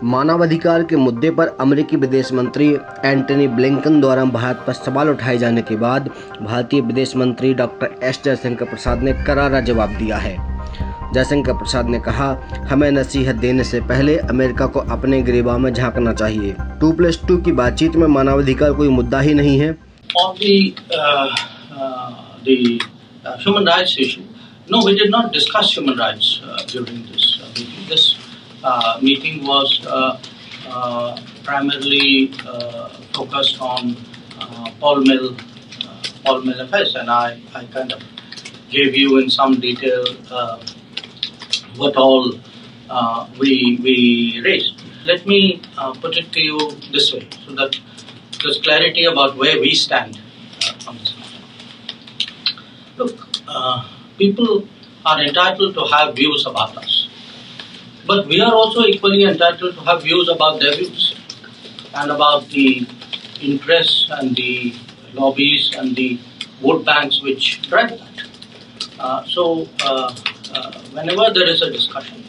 मानवाधिकार के मुद्दे पर अमेरिकी विदेश मंत्री एंटनी ब्लिंकन द्वारा भारत पर सवाल उठाए जाने के बाद भारतीय विदेश मंत्री डॉक्टर एस जयशंकर प्रसाद ने करारा जवाब दिया है। जयशंकर प्रसाद ने कहा, हमें नसीहत देने से पहले अमेरिका को अपने गिरेबान में झांकना चाहिए। 2+2 की बातचीत में मानवाधिकार कोई मुद्दा ही नहीं है। Human rights issue. No, we did not discuss human rights during this meeting. This meeting was primarily focused on Paul Mill affairs, and I kind of gave you in some detail what all we raised. Let me put it to you this way, so that there's clarity about where we stand on this matter. Look, people are entitled to have views about us, but we are also equally entitled to have views about their views and about the interests and the lobbies and the vote banks which drive that. So, whenever there is a discussion.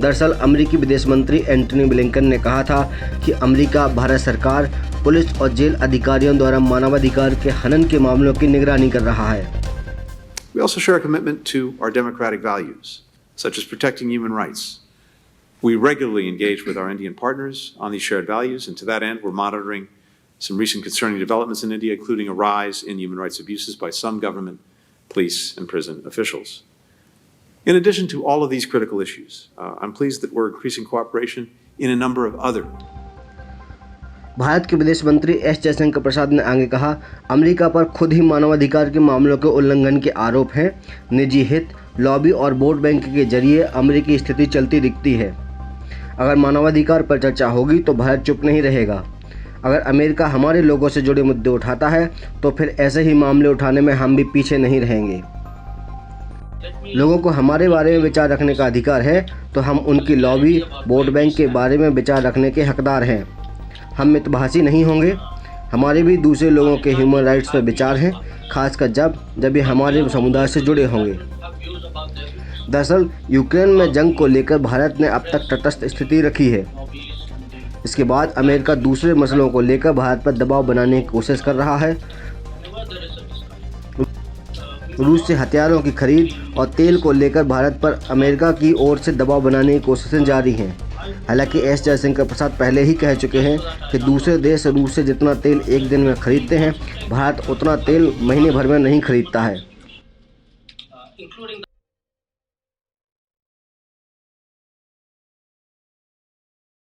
दरअसल अमेरिकी विदेश मंत्री Antony Blinken ने कहा था कि America Bharat सरकार, police और जेल अधिकारियों द्वारा मानवाधिकार के हनन के मामलों की निगरानी कर रहा है। We also share a commitment to our democratic values, such as protecting human rights. We regularly engage with our Indian partners on these shared values, and to that end, we're monitoring some recent concerning developments in India, including a rise in human rights abuses by some government, police, and prison officials. In addition to all of these critical issues, I'm pleased that we're increasing cooperation in a number of other. Bharat के विदेश मंत्री S Jaishankar Prasad ने आगे कहा, America पर खुद ही मानवाधिकार के मामलों के उल्लंघन के आरोप हैं। निजी हित, लॉबी और वोट बैंक के जरिए अमेरिकी स्थिति चलती दिखती है। अगर मानवाधिकार पर चर्चा होगी तो भारत चुप नहीं रहेगा। अगर अमेरिका हमारे लोगों से जुड़े मुद्दे उठाता है तो फिर ऐसे ही मामले उठाने में हम भी पीछे नहीं रहेंगे। लोगों को हमारे बारे में विचार रखने का अधिकार है, तो हम उनकी लॉबी, वोट बैंक के बारे में विचार रखने के हकदार हैं। हम मितभाषी नहीं होंगे। हमारे भी दूसरे लोगों के ह्यूमन राइट्स पर विचार हैं, खासकर जब ये हमारे समुदाय से जुड़े होंगे। दरअसल यूक्रेन में जंग को लेकर भारत ने अब तक तटस्थ स्थिति रखी है। इसके बाद अमेरिका दूसरे मसलों को लेकर भारत पर दबाव बनाने की कोशिश कर रहा है। रूस से हथियारों की खरीद और तेल को लेकर भारत पर अमेरिका की ओर से दबाव बनाने की कोशिशें जारी हैं। हालांकि एस जयशंकर प्रसाद पहले ही कह चुके हैं कि दूसरे देश रूस से जितना तेल एक दिन में खरीदते हैं, भारत उतना तेल महीने भर में नहीं खरीदता है।